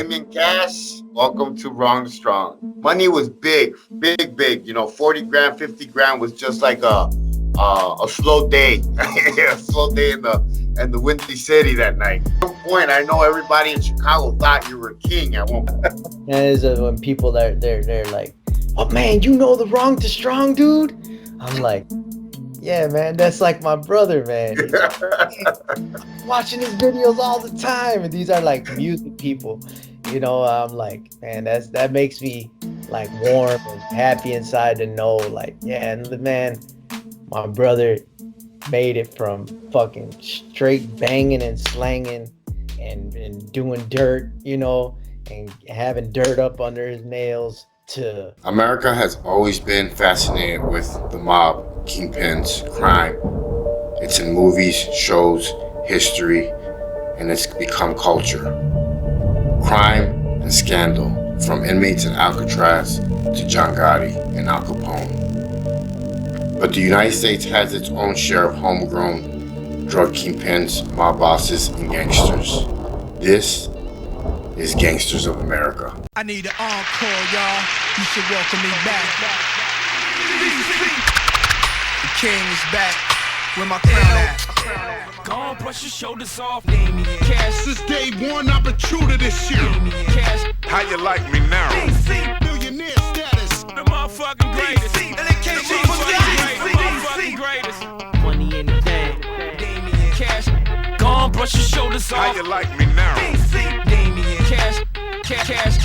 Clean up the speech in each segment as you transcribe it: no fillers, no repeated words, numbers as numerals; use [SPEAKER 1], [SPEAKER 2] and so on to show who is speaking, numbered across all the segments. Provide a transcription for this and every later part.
[SPEAKER 1] Damien Cash. Welcome to Wrong to Strong. Money was big, big, big. 40 grand, 50 grand was just like a slow day, a slow day in the Windy City that night. At one point, I know everybody in Chicago thought you were king at one point.
[SPEAKER 2] And is when people they're like, "Oh man, you know the Wrong to Strong dude?" I'm like, "Yeah, man, that's like my brother, man. He's watching his videos all the time." And these are like music people, I'm like, man, that makes me like warm and happy inside to know, like, yeah, and the man, my brother made it from fucking straight banging and slanging and doing dirt, and having dirt up under his nails to
[SPEAKER 1] America has always been fascinated with the mob, kingpins, crime. It's in movies, shows, history, and it's become culture. Crime and scandal, from inmates in Alcatraz to John Gotti and Al Capone. But the United States has its own share of homegrown drug kingpins, mob bosses, and gangsters. This is Gangsters of America.
[SPEAKER 3] I need an encore, y'all. You should welcome me back. The king is back. Where my crown at?
[SPEAKER 4] Go on, brush your shoulders off. Cash.
[SPEAKER 5] Since day one, I've been true to this shit.
[SPEAKER 4] Cash.
[SPEAKER 5] How you like me now? Millionaire status.
[SPEAKER 4] The motherfucking greatest. The motherfucking greatest.
[SPEAKER 2] money in the bank.
[SPEAKER 4] Cash. Go on, brush your shoulders
[SPEAKER 5] How
[SPEAKER 4] off.
[SPEAKER 5] you like me now?
[SPEAKER 4] Damien. Cash. Cash.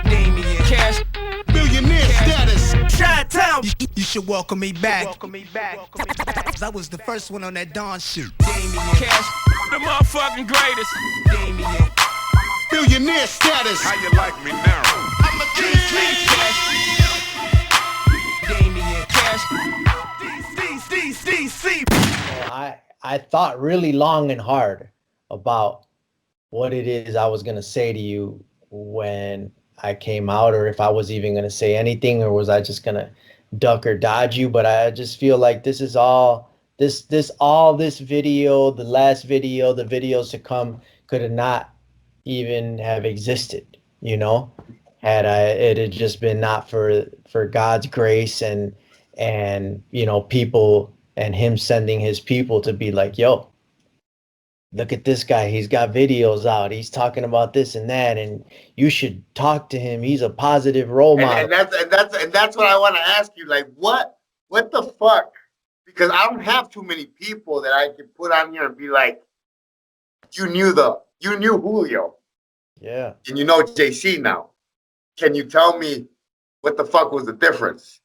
[SPEAKER 4] Damien. Cash.
[SPEAKER 5] Millionaire status.
[SPEAKER 4] Chi-town.
[SPEAKER 3] You should welcome me back. Cause I was the first one on that Dawn shit.
[SPEAKER 4] Damien. Cash. The motherfucking greatest. Damien.
[SPEAKER 5] Millionaire status. How you like me now?
[SPEAKER 4] I'm a Cash. Damien. Cash. DC.
[SPEAKER 2] I thought really long and hard about what it is I was gonna say to you when I came out, or if I was even gonna say anything, or was I just gonna duck or dodge you. But I just feel like this is all this video, the last video, the videos to come could have not even have existed, had it had just been not for God's grace and people and him sending his people to be like, yo, look at this guy, he's got videos out, he's talking about this and that, and you should talk to him, he's a positive role model.
[SPEAKER 1] And that's what I want to ask you. Like, what the fuck? Because I don't have too many people that I can put on here and be like, you knew Julio.
[SPEAKER 2] Yeah.
[SPEAKER 1] And you know JC now. Can you tell me what the fuck was the difference?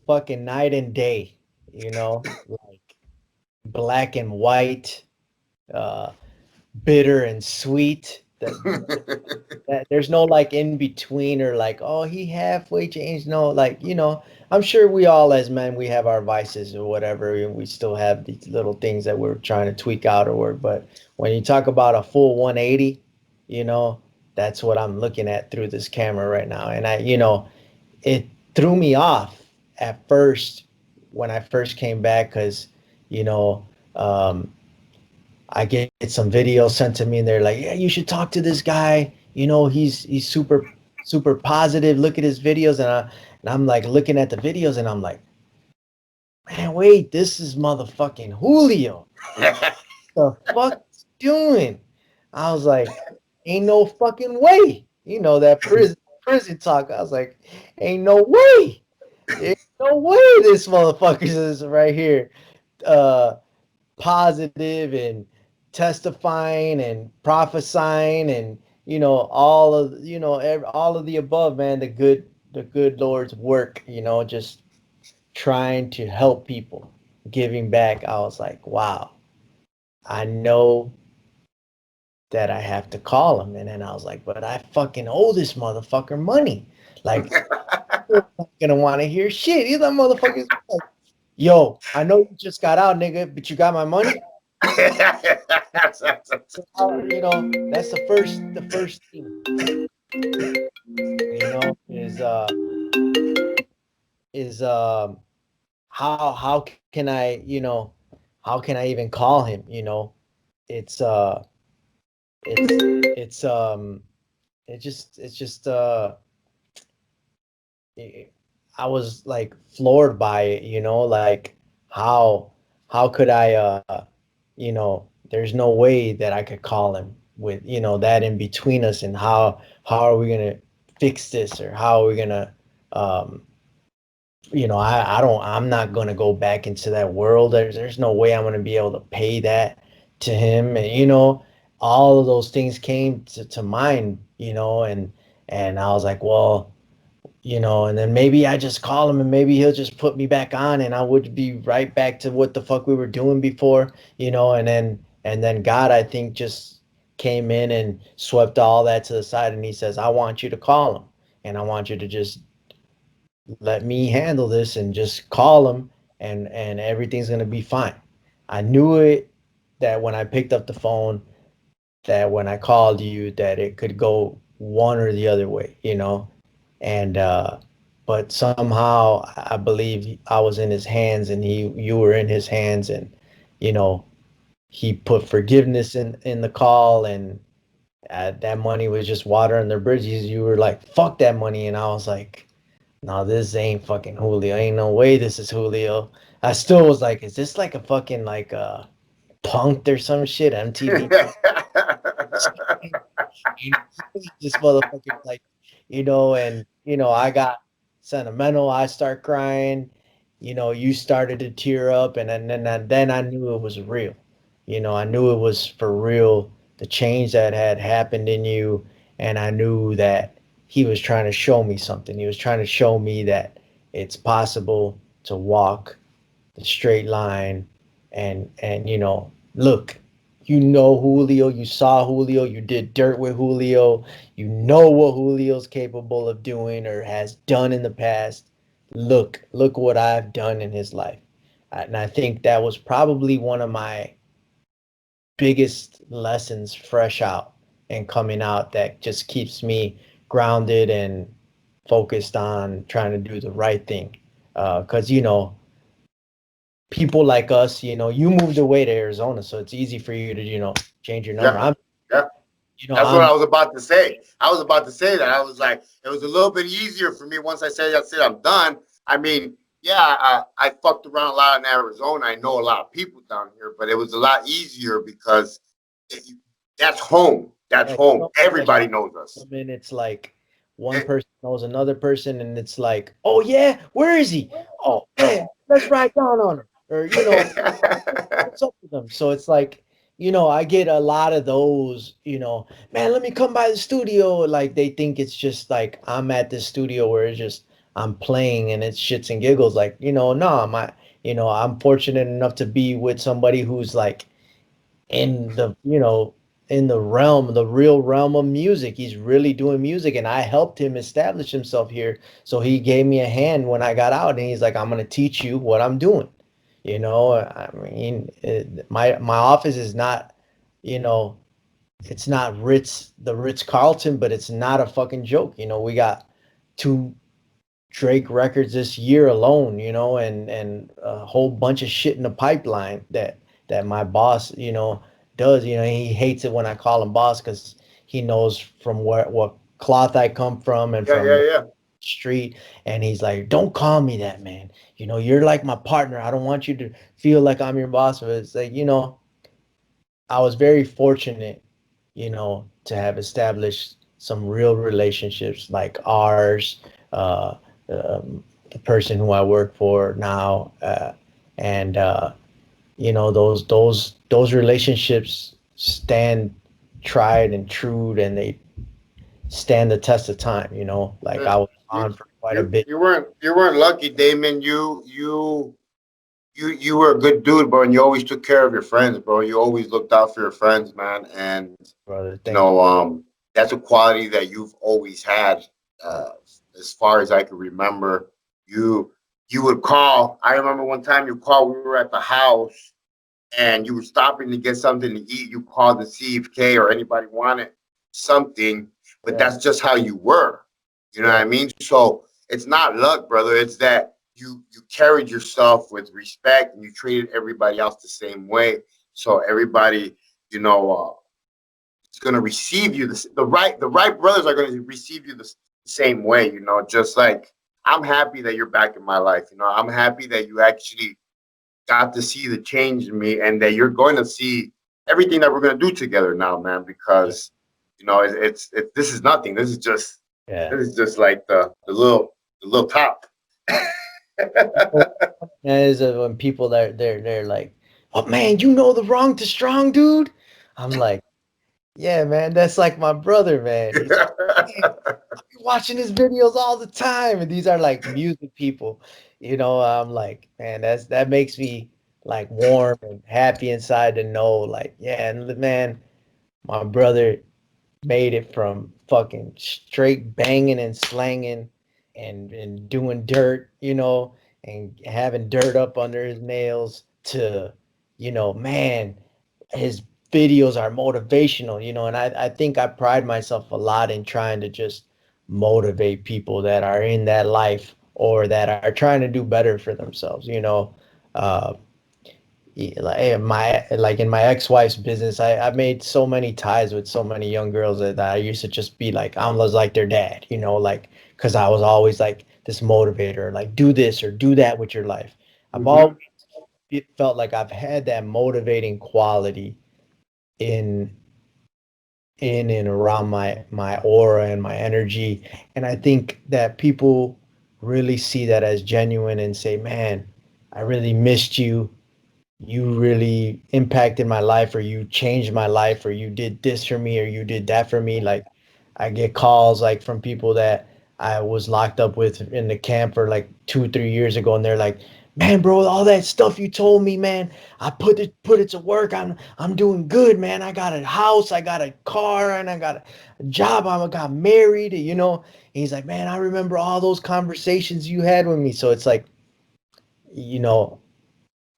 [SPEAKER 2] Fucking night and day, like black and white, bitter and sweet. That there's no like in between, or like, oh, he halfway changed. No, like, I'm sure we all as men, we have our vices or whatever, and we still have these little things that we're trying to tweak out or work. But when you talk about a full 180, that's what I'm looking at through this camera right now. And it threw me off at first when I first came back, because I get some videos sent to me and they're like, yeah, you should talk to this guy, he's super positive, look at his videos. And I'm like looking at the videos and I'm like, man, wait, this is motherfucking Julio. The fuck doing? I was like, ain't no fucking way. That prison talk. I was like, ain't no way. Ain't no way this motherfucker is right here positive and testifying and prophesying and all of all of the above, man. The good Lord's work, just trying to help people, giving back. I was like, wow, I know that I have to call him. And then I was like, but I fucking owe this motherfucker money. Like, I'm not gonna want to hear shit. He's that motherfucker's like, yo, I know you just got out, nigga, but you got my money. That's the first thing. Is how can I how can I even call him? It's it's it's just it- I was like floored by it, like how how could I there's no way that I could call him with, that in between us, and how are we gonna fix this, or how are we gonna um I'm not gonna go back into that world. There's no way I'm gonna be able to pay that to him. And all of those things came to mind, and I was like, well, and then maybe I just call him and maybe he'll just put me back on and I would be right back to what the fuck we were doing before, and then God, I think, just came in and swept all that to the side, and he says, I want you to call him, and I want you to just let me handle this and just call him, and everything's going to be fine. I knew it, that when I picked up the phone, that when I called you, that it could go one or the other way, and but somehow I believe I was in his hands, and you were in his hands, and you know he put forgiveness in the call, and that money was just water on their bridges. You were like, fuck that money, and I was like, no, this ain't fucking Julio. Ain't no way this is Julio. I still was like, is this like a fucking like punked or some shit, MTV? This motherfucker, like, and I got sentimental. I start crying. You started to tear up, and then I knew it was real. I knew it was for real. The change that had happened in you, and I knew that he was trying to show me something. He was trying to show me that it's possible to walk the straight line, and look, Julio, you saw Julio, you did dirt with Julio, you know what Julio's capable of doing or has done in the past. Look what I've done in his life. And I think that was probably one of my biggest lessons fresh out and coming out, that just keeps me grounded and focused on trying to do the right thing. Because people like us, you moved away to Arizona, so it's easy for you to, change your number.
[SPEAKER 1] Yeah,
[SPEAKER 2] I'm,
[SPEAKER 1] yeah. That's what
[SPEAKER 2] I'm
[SPEAKER 1] I was about to say. I was about to say that. I was like, it was a little bit easier for me once I said that's it, I'm done. I mean, yeah, I fucked around a lot in Arizona. I know a lot of people down here, but it was a lot easier because it, that's home. That's
[SPEAKER 2] like,
[SPEAKER 1] home.
[SPEAKER 2] like,
[SPEAKER 1] Everybody knows us.
[SPEAKER 2] I mean, it's like one
[SPEAKER 1] It-
[SPEAKER 2] person knows another person, and it's like, oh yeah, where is he? Oh man, let's ride down on him, or what's up with them? So it's like, I get a lot of those, man, let me come by the studio. Like, they think it's just like I'm at the studio where it's just I'm playing and it's shits and giggles. Like, no, I'm fortunate enough to be with somebody who's like in the real realm of music. He's really doing music, and I helped him establish himself here. So he gave me a hand when I got out, and he's like, I'm gonna teach you what I'm doing. I mean, my office is not, you know, it's not the Ritz Carlton, but it's not a fucking joke. We got two Drake records this year alone, and a whole bunch of shit in the pipeline that my boss, does. He hates it when I call him boss, because he knows from what cloth I come from, and
[SPEAKER 1] yeah, yeah,
[SPEAKER 2] from the
[SPEAKER 1] yeah.
[SPEAKER 2] street, and he's like, don't call me that, man. You're like my partner. I don't want you to feel like I'm your boss. But it's like, I was very fortunate, to have established some real relationships like ours, uh, the person who I work for now, and those relationships stand tried and true, and they stand the test of time. Like,
[SPEAKER 1] Yeah.
[SPEAKER 2] I was
[SPEAKER 1] You,
[SPEAKER 2] on for quite a bit,
[SPEAKER 1] you weren't lucky, Damon. You were a good dude, bro, and you always took care of your friends, bro. You always looked out for your friends, man. And
[SPEAKER 2] brother.
[SPEAKER 1] you
[SPEAKER 2] Thank you.
[SPEAKER 1] know, that's a quality that you've always had. Uh, as far as I can remember, you you would call. I remember one time you called. We were at the house, and you were stopping to get something to eat. You called to see if Kay or anybody wanted something, but
[SPEAKER 2] Yeah,
[SPEAKER 1] that's just how you were. You know what
[SPEAKER 2] yeah,
[SPEAKER 1] I mean? So it's not luck, brother. It's that you carried yourself with respect and you treated everybody else the same way. So everybody, you know, is going to receive you the right brothers are going to receive you the same way, just like I'm happy that you're back in my life. I'm happy that you actually got to see the change in me, and that you're going to see everything that we're going to do together now, man, because this is nothing.
[SPEAKER 2] Yeah.
[SPEAKER 1] This is just like the little top.
[SPEAKER 2] And is when people they're like, "Oh man, you know the wrong to strong, dude." I'm like, "Yeah, man, that's like my brother, man. He's watching his videos all the time." And these are like music people, I'm like, man, that makes me like warm and happy inside to know, like, yeah, and man, my brother made it from fucking straight banging and slanging and doing dirt, and having dirt up under his nails to, man, his videos are motivational, and I think I pride myself a lot in trying to just motivate people that are in that life or that are trying to do better for themselves, uh, like in my ex-wife's business, I made so many ties with so many young girls that I used to just be like, I was like their dad, like, because I was always like this motivator, like do this or do that with your life. I've always
[SPEAKER 1] Mhm.
[SPEAKER 2] felt like I've had that motivating quality in and around my aura and my energy, and I think that people really see that as genuine and say, man, I really missed you, you really impacted my life, or you changed my life, or you did this for me, or you did that for me. Like, I get calls like from people that I was locked up with in the camp for like 2 3 years ago, and they're like, man, bro, all that stuff you told me, man, I put it to work. I'm doing good, man. I got a house, I got a car, and I got a job. I got married, and he's like, man, I remember all those conversations you had with me. So it's like, you know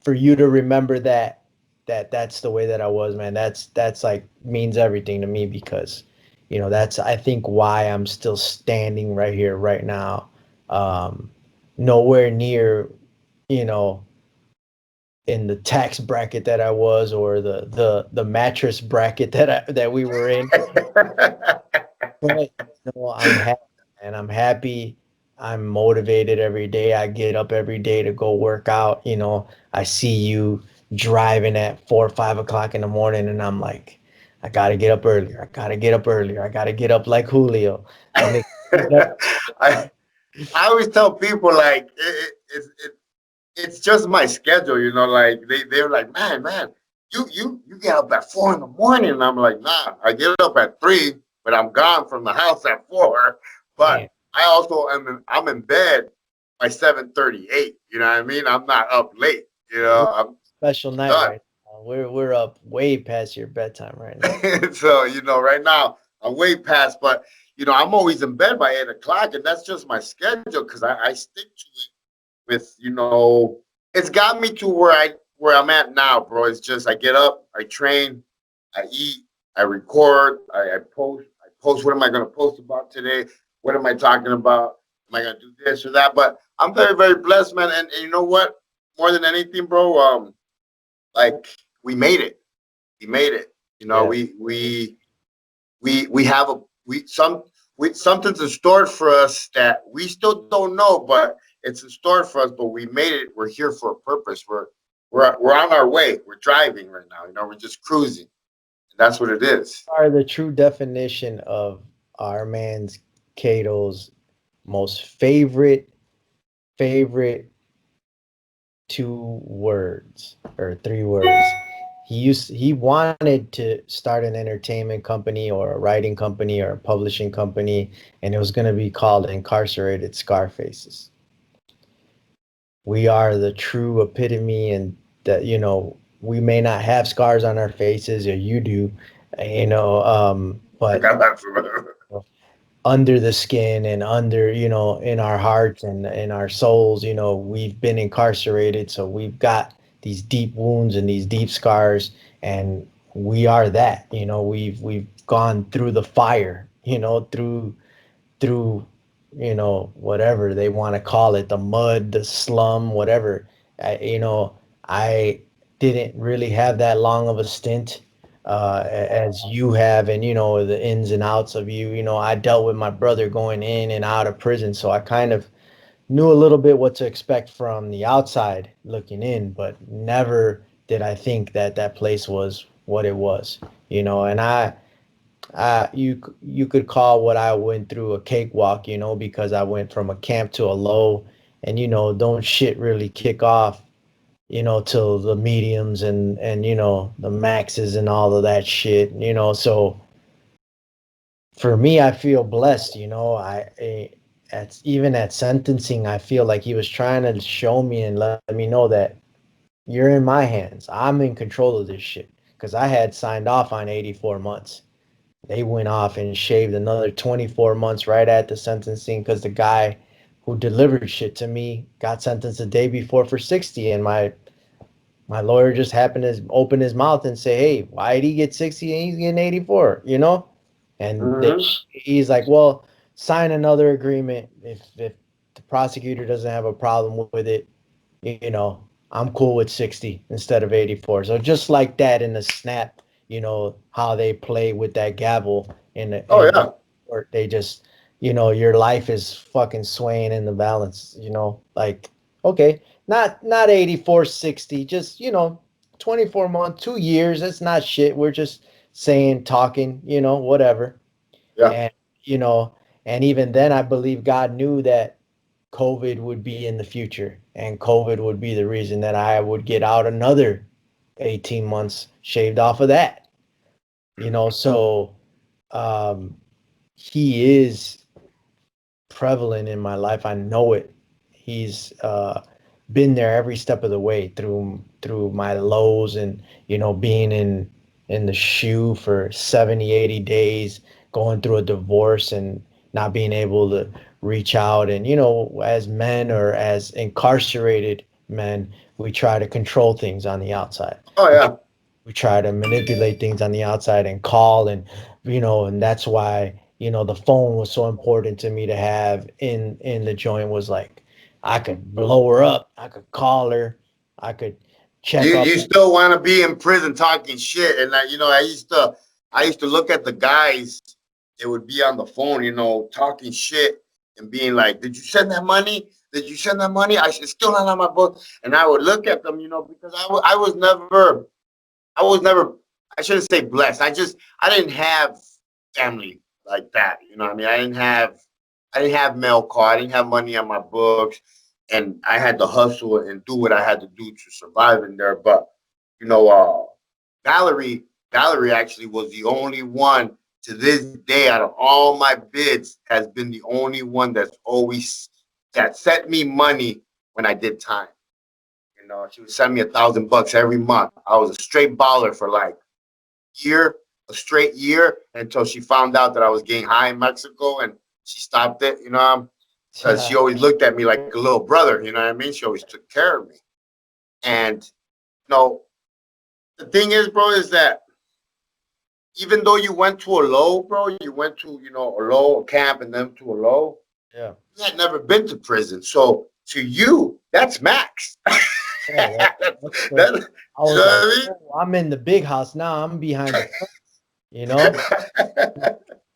[SPEAKER 2] for you to remember that's the way that I was, man. That's like means everything to me, because that's, I think, why I'm still standing right here right now. Um Nowhere near, you know, in the tax bracket that I was, or the mattress bracket that we were in. But I'm happy, and I'm happy. I'm motivated every day. I get up every day to go work out. I see you driving at 4 or 5 o'clock in the morning, and I'm like, I gotta get up earlier. I gotta get up earlier. I gotta get up like Julio. I make
[SPEAKER 1] I I always tell people like it's just my schedule, like they're like, man, you get up at 4 in the morning, and I'm like, nah, I get up at 3, but I'm gone from the house at 4.
[SPEAKER 2] man,
[SPEAKER 1] But I also I'm in bed by 7:38. You know what I mean? I'm not up late.
[SPEAKER 2] we're
[SPEAKER 1] I'm
[SPEAKER 2] special night
[SPEAKER 1] done.
[SPEAKER 2] right now. We're up way past your bedtime right now.
[SPEAKER 1] So right now I'm way past, but I'm always in bed by 8 o'clock, and that's just my schedule because I stick to it with it's got me to where I'm at now, bro. It's just I get up, I train, I eat, I record, I post what am I gonna post about today? What am I talking about? Am I gonna do this or that? But I'm very, very blessed, man. And you know what? More than anything, bro, like we made it. We made it.
[SPEAKER 2] Yeah.
[SPEAKER 1] We have something's in store for us that we still don't know, but it's in store for us. But we made it. We're here for a purpose. We're on our way. We're driving right now. We're just cruising. And that's what it is.
[SPEAKER 2] Are the true definition of our man's Cato's most favorite 2 words or 3 words. He wanted to start an entertainment company or a writing company or a publishing company, and it was going to be called Incarcerated Scarfaces. We are the true epitome, and that, we may not have scars on our faces, or you do, but under the skin and under, in our hearts and in our souls, we've been incarcerated, so we've got these deep wounds and these deep scars, and we are that, we've gone through the fire, through whatever they want to call it, the mud, the slum, whatever. I didn't really have that long of a stint as you have, and the ins and outs of you. I dealt with my brother going in and out of prison, so I kind of knew a little bit what to expect from the outside looking in, but never did I think that that place was what it was. And you could call what I went through a cakewalk, because I went from a camp to a low, and don't shit really kick off, till the mediums and the maxes and all of that shit, so for me, I feel blessed. At even at sentencing, I feel like he was trying to show me and let me know that you're in my hands. I'm in control of this shit, because I had signed off on 84 months. They went off and shaved another 24 months right at the sentencing, because the guy who delivered shit to me got sentenced the day before for 60, and my lawyer just happened to open his mouth and say, "Hey, why did he get 60 and he's getting 84?" And he's like, "Well, sign another agreement if the prosecutor doesn't have a problem with it. You know, I'm cool with 60 instead of 84." So just like that, in the snap, how they play with that gavel
[SPEAKER 1] Oh
[SPEAKER 2] in
[SPEAKER 1] yeah.
[SPEAKER 2] court, they just, your life is fucking swaying in the balance. Like, okay, not 84, 60, just 24 months, 2 years. That's not shit. We're just saying, talking, whatever.
[SPEAKER 1] Yeah.
[SPEAKER 2] And you know, and even then, I believe God knew that COVID would be in the future, and COVID would be the reason that I would get out another 18 months shaved off of that. So um, he is prevalent in my life. I know it. He's been there every step of the way through my lows, and being in the shoe for 70, 80 days, going through a divorce and not being able to reach out. And as men, or as incarcerated men, we try to control things on the outside.
[SPEAKER 1] Oh yeah.
[SPEAKER 2] We try to manipulate things on the outside and call, and and that's why the phone was so important to me to have in the joint. Was like, I could blow her up, I could call her, I could check up.
[SPEAKER 1] You still want to be in prison talking shit, and I used to look at the guys. It would be on the phone, talking shit and being like, "Did you send that money? Did you send that money? It's still not on my book." And I would look at them, because I was never, I shouldn't say blessed. I didn't have family like that. You know what I mean? I didn't have mail call. I didn't have money on my books, and I had to hustle and do what I had to do to survive in there. But you know, uh, Valerie, Valerie actually was the only one to this day out of all my bids has been the only one that sent me money when I did time. She would send me $1,000 every month. I was a straight baller for like year, a straight year, until she found out that I was getting high in Mexico, and she stopped it. Because she always looked at me like a little brother. You know what I mean? She always took care of me. And the thing is, bro, is that even though you went to a low, bro, you went to a low, a camp, and then to a low.
[SPEAKER 2] Yeah.
[SPEAKER 1] You had never been to prison, so to you, that's max.
[SPEAKER 2] Yeah,
[SPEAKER 1] That,
[SPEAKER 2] I was like, oh, I'm in the big house now. I'm behind the fence, you know.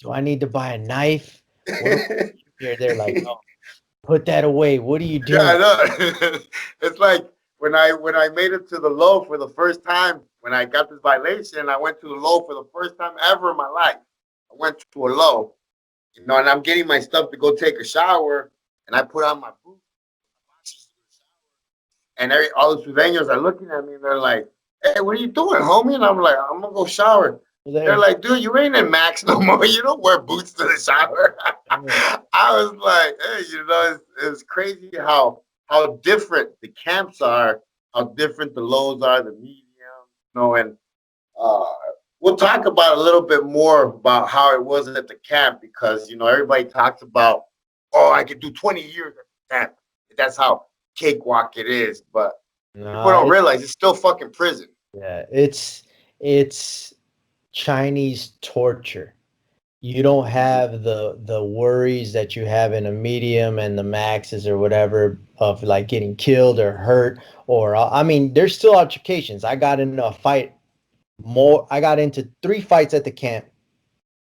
[SPEAKER 2] Do I need to buy a knife? They're like, no, put that away. What are you
[SPEAKER 1] Yeah, I
[SPEAKER 2] doing?
[SPEAKER 1] know. It's like when I made it to the low for the first time, when I got this violation, I went to the low for the first time ever in my life. I went to a low, and I'm getting my stuff to go take a shower, and I put on my boots, and all the Sureños are looking at me, and they're like, "Hey, what are you doing, homie?" And I'm like, "I'm gonna go shower." They're like, "Dude, you ain't in Max no more. You don't wear boots to the shower." I was like, "Hey, it's crazy how different the camps are, how different the lows are, the medium, and uh, we'll talk about a little bit more about how it was at the camp, because everybody talks about, oh, I could do 20 years at the camp. That's how cakewalk it is, but people
[SPEAKER 2] no,
[SPEAKER 1] don't realize it's still fucking prison.
[SPEAKER 2] yeah, it's Chinese torture. You don't have the worries that you have in a medium and the maxes or whatever, of like getting killed or hurt, or I mean, there's still altercations. I got in a fight I got into 3 fights at the camp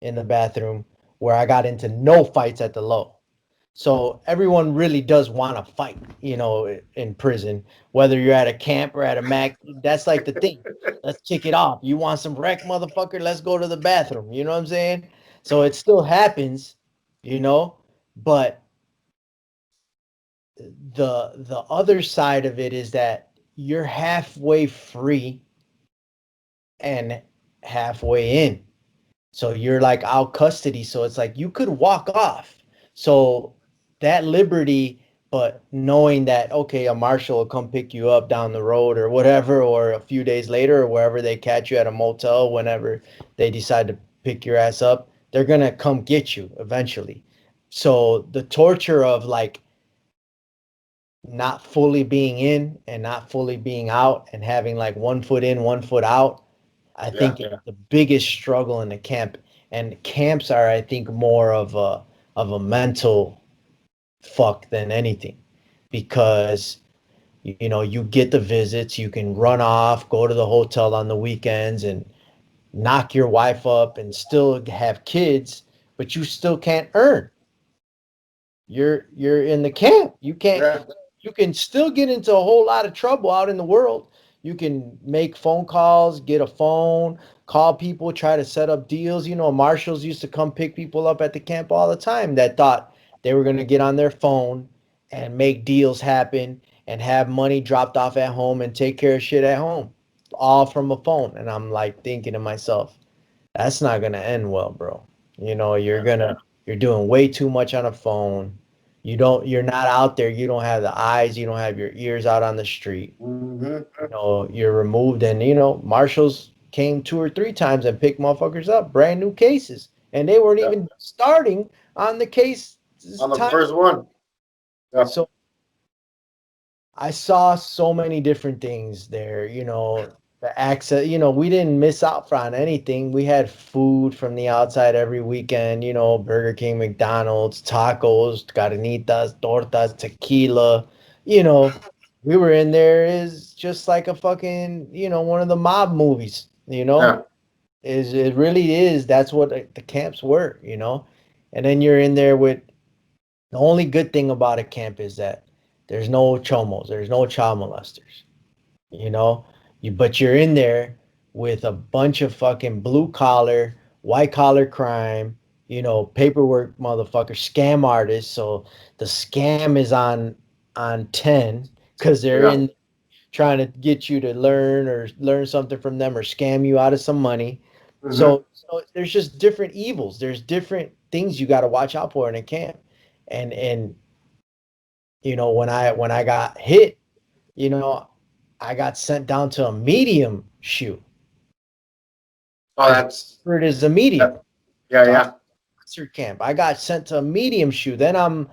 [SPEAKER 2] in the bathroom, where I got into no fights at the low. So everyone really does want to fight, in prison, whether you're at a camp or at a Mac. That's like the thing. Let's kick it off. You want some wreck, motherfucker? Let's go to the bathroom. You know what I'm saying? So it still happens, you know, but the other side of it is that you're halfway free and halfway in. So you're like out custody. So it's like you could walk off. So that liberty, but knowing that, okay, a marshal will come pick you up down the road or whatever, or a few days later, or wherever they catch you at a motel, whenever they decide to pick your ass up, they're going to come get you eventually. So the torture of like not fully being in and not fully being out and having like 1 foot in, 1 foot out, I
[SPEAKER 1] Yeah.
[SPEAKER 2] think the biggest struggle in the camp, and camps are, I think, more of a mental fuck than anything, because you get the visits, you can run off, go to the hotel on the weekends, and knock your wife up, and still have kids, but you still can't earn. You're in the camp. You can't.
[SPEAKER 1] Yeah.
[SPEAKER 2] You can still get into a whole lot of trouble out in the world. You can make phone calls, get a phone, call people, try to set up deals. Marshals used to come pick people up at the camp all the time that thought they were going to get on their phone and make deals happen and have money dropped off at home and take care of shit at home, all from a phone. And I'm like thinking to myself, that's not going to end well, bro. You're doing way too much on a phone. You're not out there. You don't have the eyes, you don't have your ears out on the street.
[SPEAKER 1] Hmm.
[SPEAKER 2] You're removed, and marshals came 2 or 3 times and picked motherfuckers up, brand new cases. And they weren't
[SPEAKER 1] Yeah.
[SPEAKER 2] even starting on the case
[SPEAKER 1] On the
[SPEAKER 2] time.
[SPEAKER 1] first one. Yeah.
[SPEAKER 2] So I saw so many different things there, the access, we didn't miss out on anything. We had food from the outside every weekend, Burger King, McDonald's, tacos, carnitas, tortas, tequila, you know, we were in there is just like a fucking, one of the mob movies,
[SPEAKER 1] Yeah.
[SPEAKER 2] is it really is. That's what the camps were, and then you're in there with the only good thing about a camp is that there's no chomos, there's no child molesters, you know. But you're in there with a bunch of fucking blue collar, white collar crime, paperwork motherfuckers, scam artists. So the scam is on 10 because they're
[SPEAKER 1] Yeah.
[SPEAKER 2] in trying to get you to learn something from them or scam you out of some money.
[SPEAKER 1] Hmm.
[SPEAKER 2] So there's just different evils. There's different things you got to watch out for in a camp. And when I got hit, you know, I got sent down to a medium shoe
[SPEAKER 1] Oh,
[SPEAKER 2] because
[SPEAKER 1] that's
[SPEAKER 2] it is a medium.
[SPEAKER 1] that, yeah,
[SPEAKER 2] So I'm
[SPEAKER 1] yeah.
[SPEAKER 2] officer camp. I got sent to a medium shoe. Then I'm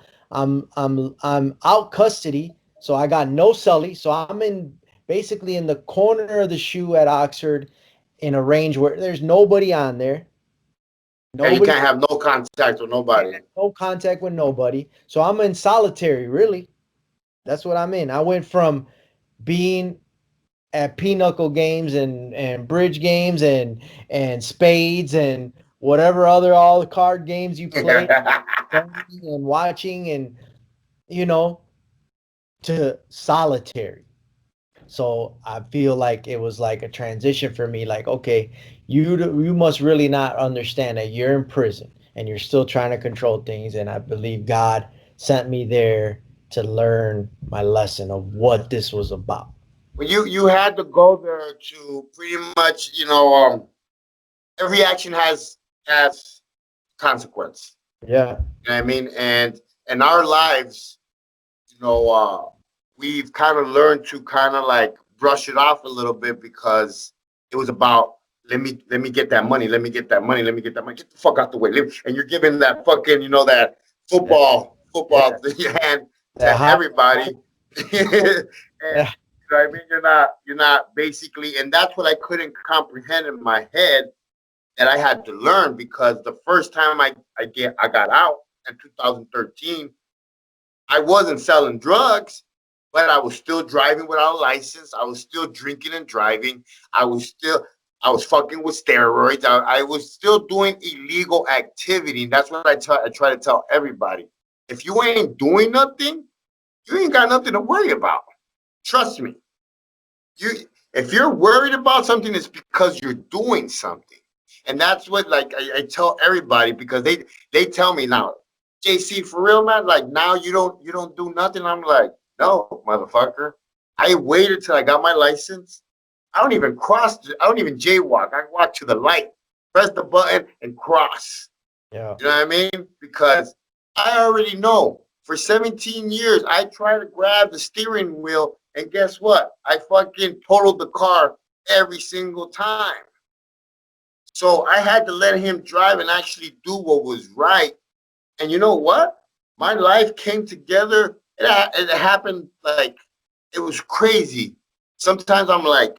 [SPEAKER 2] out custody. So I got no celly. So I'm in basically in the corner of the shoe at Oxford in a range where there's nobody on there.
[SPEAKER 1] Yeah, you
[SPEAKER 2] Nobody,
[SPEAKER 1] can't have no contact with nobody.
[SPEAKER 2] no contact with nobody. So I'm in solitary, really. That's what I'm in. I went from being at pinochle games and bridge games and spades and whatever other all the card games you play, studying and watching and you know to solitary. So I feel like it was like a transition for me, like, okay, you must really not understand that you're in prison and you're still trying to control things, and I believe God sent me there to learn my lesson of what this was about.
[SPEAKER 1] Well, you had to go there to pretty much, every action has consequence.
[SPEAKER 2] Yeah.
[SPEAKER 1] You know what I mean? And in our lives, you know, we've kind of learned to kind of like brush it off a little bit because it was about let me get that money, let me get that money, let me get that money. Get the fuck out the way. And you're giving that fucking, that football
[SPEAKER 2] Yeah.
[SPEAKER 1] hand
[SPEAKER 2] That
[SPEAKER 1] to
[SPEAKER 2] high,
[SPEAKER 1] everybody. And
[SPEAKER 2] yeah,
[SPEAKER 1] what I mean, you're not basically, and that's what I couldn't comprehend in my head that I had to learn because the first time I got out in 2013, I wasn't selling drugs, but I was still driving without a license. I was still drinking and driving. I was still I was fucking with steroids. I was still doing illegal activity. That's what I try to tell everybody. If you ain't doing nothing, you ain't got nothing to worry about. Trust me. You if you're worried about something, it's because you're doing something. And that's what like I tell everybody because they tell me now, JC, for real, man, like now you don't do nothing. I'm like, no, motherfucker. I waited till I got my license. I don't even I don't even jaywalk. I walk to the light, press the button, and cross.
[SPEAKER 2] Yeah.
[SPEAKER 1] You know what I mean? Because I already know for 17 years, I tried to grab the steering wheel, and guess what? I fucking totaled the car every single time. So I had to let him drive and actually do what was right. And you know what? My life came together. It happened like it was crazy. Sometimes I'm like,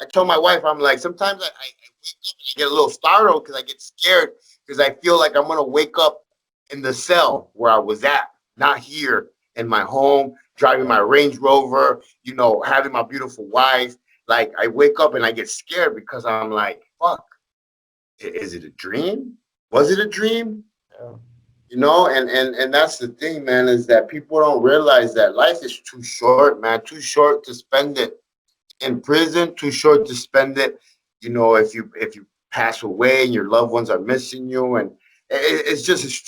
[SPEAKER 1] I told my wife, I'm like, sometimes I wake up and I get a little startled because I get scared because I feel like I'm going to wake up in the cell where I was at, not here in my home, driving my Range Rover, having my beautiful wife. Like I wake up and I get scared because I'm like, fuck, is it a dream? Was it a dream?
[SPEAKER 2] Yeah.
[SPEAKER 1] And that's the thing, man, is that people don't realize that life is too short, man, too short to spend it in prison, too short to spend it, if you pass away and your loved ones are missing you, and it's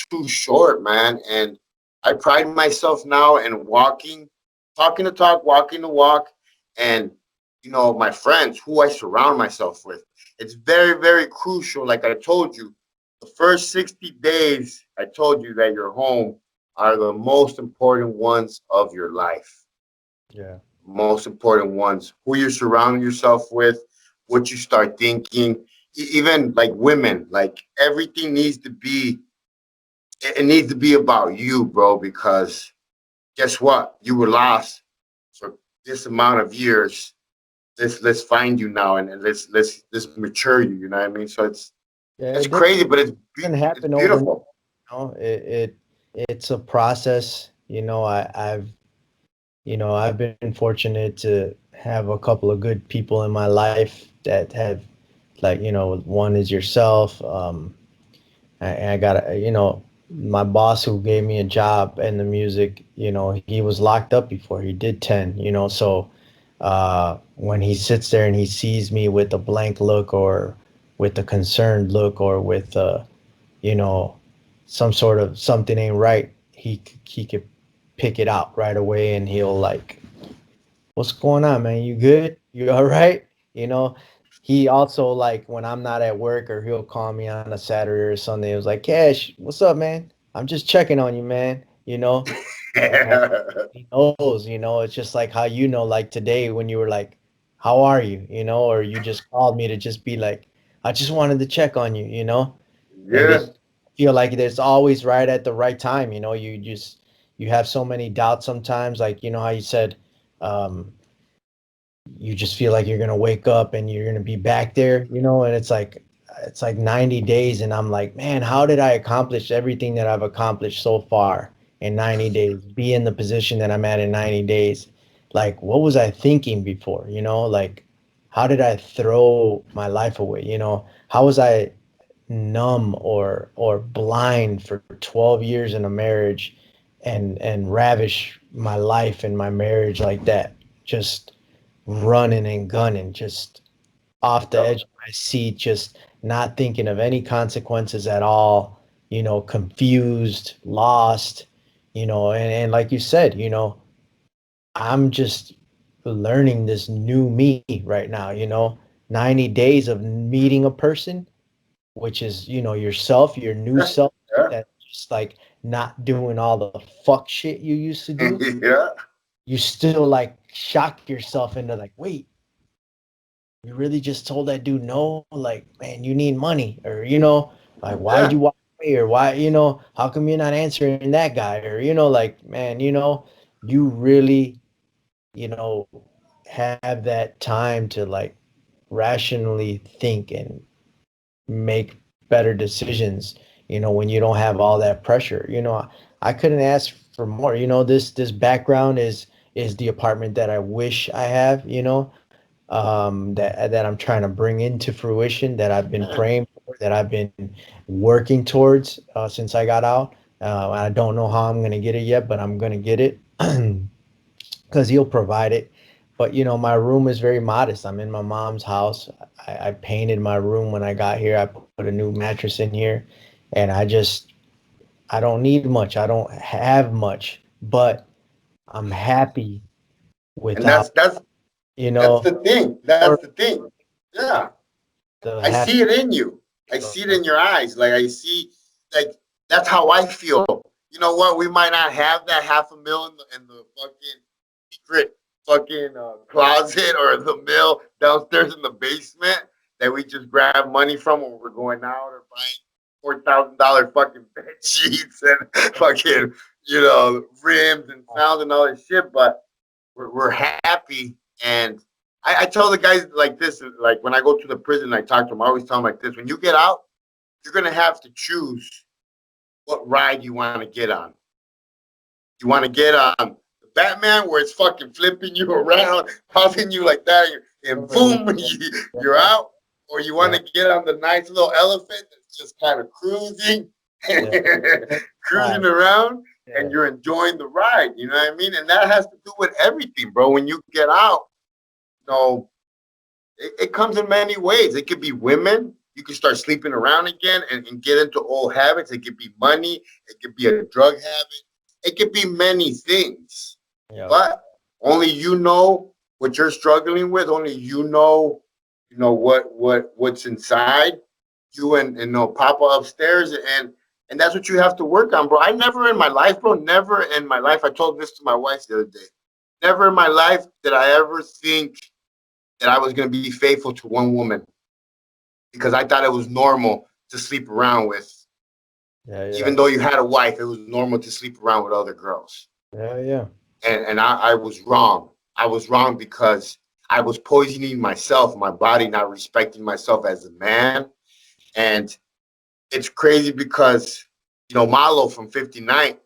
[SPEAKER 1] too short, man. And I pride myself now in talking the talk, walking the walk, and my friends who I surround myself with. It's very, very crucial. Like I told you, the first 60 days, I told you that your home are the most important ones of your life.
[SPEAKER 2] Yeah.
[SPEAKER 1] Most important ones. Who you're surrounding yourself with, what you start thinking, even like women, like everything needs to be, it needs to be about you, bro, because guess what? You were lost for this amount of years. Let's find you now and let's mature you. You know what I mean? So
[SPEAKER 2] Yeah.
[SPEAKER 1] it's
[SPEAKER 2] It
[SPEAKER 1] crazy, but
[SPEAKER 2] doesn't
[SPEAKER 1] it's
[SPEAKER 2] happen overnight.
[SPEAKER 1] beautiful.
[SPEAKER 2] It's a process. I've been fortunate to have a couple of good people in my life that have, like, one is yourself. I got my boss who gave me a job in the music. He was locked up before he did 10. So when he sits there and he sees me with a blank look, or with a concerned look, or with you know some sort of something ain't right, he could pick it out right away, and he'll like, what's going on, man? You good? You all right? You know, he also, like, when I'm not at work, or he'll call me on a Saturday or Sunday. It was like, Cash, what's up, man? I'm just checking on you, man. And he knows, it's just like how, like today when you were like, how are you? Or you just called me to just be like, I just wanted to check on you, and
[SPEAKER 1] Yeah.
[SPEAKER 2] it's feel like it's always right at the right time. You have so many doubts sometimes, like, how you said, um, you just feel like you're gonna wake up and you're gonna be back there, and it's like 90 days, and I'm like, man, how did I accomplish everything that I've accomplished so far in 90 days? Be in the position that I'm at in 90 days. Like, what was I thinking before? Like, how did I throw my life away? How was I numb or blind for 12 years in a marriage, and ravish my life and my marriage like that? Just running and gunning, just off the edge of my seat, just not thinking of any consequences at all, confused, lost, and like you said, I'm just learning this new me right now, 90 days of meeting a person, which is, yourself, your new
[SPEAKER 1] Yeah.
[SPEAKER 2] self,
[SPEAKER 1] Yeah.
[SPEAKER 2] that just like not doing all the fuck shit you used to do.
[SPEAKER 1] Yeah.
[SPEAKER 2] You still like shock yourself into like, wait, you really just told that dude no? Like, man, you need money, or like, why'd
[SPEAKER 1] Yeah.
[SPEAKER 2] you walk away, or why, how come you're not answering that guy, or like, man, you really, you know have that time to like rationally think and make better decisions, when you don't have all that pressure. I couldn't ask for more. This background is the apartment that I wish I have. that I'm trying to bring into fruition, that I've been praying for, that I've been working towards since I got out. I don't know how I'm gonna get it yet, but I'm gonna get it because he'll provide it. But my room is very modest. I'm in my mom's house. I painted my room when I got here. I put a new mattress in here, and I don't need much. I don't have much, but I'm happy
[SPEAKER 1] And that's
[SPEAKER 2] without,
[SPEAKER 1] that's
[SPEAKER 2] you
[SPEAKER 1] that's
[SPEAKER 2] know,
[SPEAKER 1] the thing. That's
[SPEAKER 2] or
[SPEAKER 1] the thing. Yeah.
[SPEAKER 2] the
[SPEAKER 1] I
[SPEAKER 2] happy.
[SPEAKER 1] see it in you. I see it in your eyes. Like I see, like that's how I feel. You know what? We might not have that half a mil in the fucking secret fucking closet or the mill downstairs in the basement that we just grab money from when we're going out or buying $4,000 fucking bed sheets and fucking rims and sounds and all that shit. But we're happy. And I tell the guys like this, like when I go to the prison, I talk to them, I always tell them like this: when you get out, you're gonna have to choose what ride you want to get on. You want to get on the Batman where it's fucking flipping you around, popping you like that, and boom, you're out. Or you want
[SPEAKER 2] Yeah,
[SPEAKER 1] to get on the nice little elephant that's just kind of cruising,
[SPEAKER 2] yeah,
[SPEAKER 1] cruising around, and
[SPEAKER 2] yeah,
[SPEAKER 1] you're enjoying the ride. You know what I mean? And that has to do with everything, bro. When you get out, it comes in many ways. It could be women. You can start sleeping around again and get into old habits. It could be money. It could be a drug habit. It could be many things.
[SPEAKER 2] yeah,
[SPEAKER 1] But only you know what you're struggling with. Only what's inside you and no Papa upstairs, and that's what you have to work on, bro. I never in my life, bro, never in my life. I told this to my wife the other day. Never in my life did I ever think that I was going to be faithful to one woman because I thought it was normal to sleep around with.
[SPEAKER 2] yeah, yeah,
[SPEAKER 1] Even though you had a wife, it was normal to sleep around with other girls.
[SPEAKER 2] yeah, yeah.
[SPEAKER 1] And I was wrong. I was wrong because I was poisoning myself, my body, not respecting myself as a man. And it's crazy because, Malo from 59,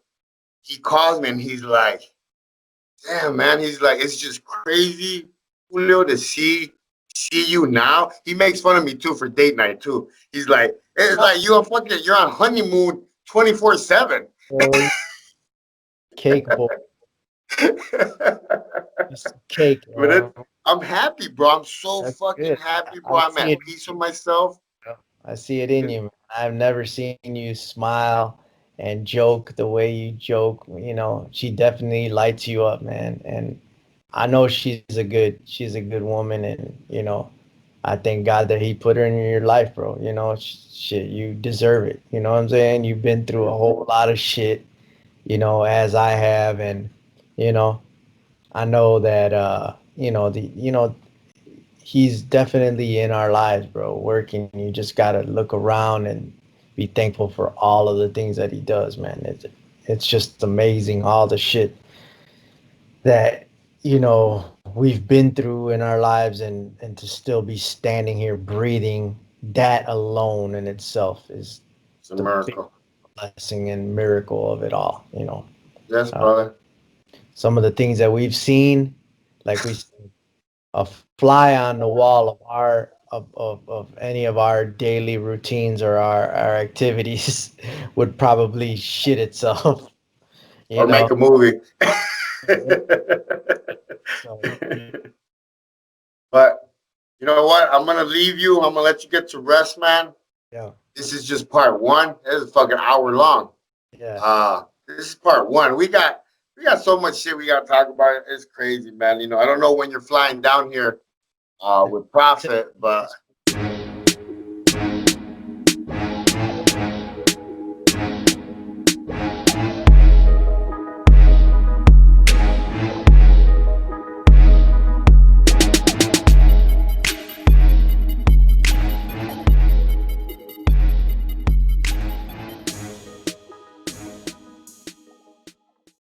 [SPEAKER 1] he calls me and he's like, damn, man. He's like, it's just crazy, Julio, to see you now. He makes fun of me too for date night too. He's like, it's like you're on honeymoon 24/7.
[SPEAKER 2] Oh, cake boy, piece of cake,
[SPEAKER 1] But
[SPEAKER 2] man.
[SPEAKER 1] I'm happy, bro. I'm so
[SPEAKER 2] That's
[SPEAKER 1] fucking
[SPEAKER 2] good.
[SPEAKER 1] happy, bro.
[SPEAKER 2] I
[SPEAKER 1] I'm
[SPEAKER 2] see
[SPEAKER 1] at
[SPEAKER 2] it.
[SPEAKER 1] peace with myself.
[SPEAKER 2] I see it in you, man. I've never seen you smile and joke the way you joke. She definitely lights you up, man. And I know she's a good woman, and I thank God that He put her in your life, bro. Shit, you deserve it. You know what I'm saying? You've been through a whole lot of shit, as I have, and you know, I know that He's definitely in our lives, bro, working. You just gotta look around and be thankful for all of the things that He does, man. It's just amazing all the shit that we've been through in our lives, and to still be standing here breathing, that alone in itself is
[SPEAKER 1] It's a
[SPEAKER 2] the big
[SPEAKER 1] miracle.
[SPEAKER 2] blessing and miracle of it all.
[SPEAKER 1] Yes,
[SPEAKER 2] Uh,
[SPEAKER 1] brother.
[SPEAKER 2] some of the things that we've seen, like we a fly on the wall of any of our daily routines or our activities would probably shit itself, you
[SPEAKER 1] Or
[SPEAKER 2] know.
[SPEAKER 1] make a movie.
[SPEAKER 2] So
[SPEAKER 1] But you know what? I'm gonna leave you. I'm gonna let you get to rest, man.
[SPEAKER 2] yeah,
[SPEAKER 1] This is just part one. This is a fucking hour long.
[SPEAKER 2] yeah,
[SPEAKER 1] This is part one. We got so much shit we gotta talk about. It's crazy, man. I don't know when you're flying down here with Prophet, but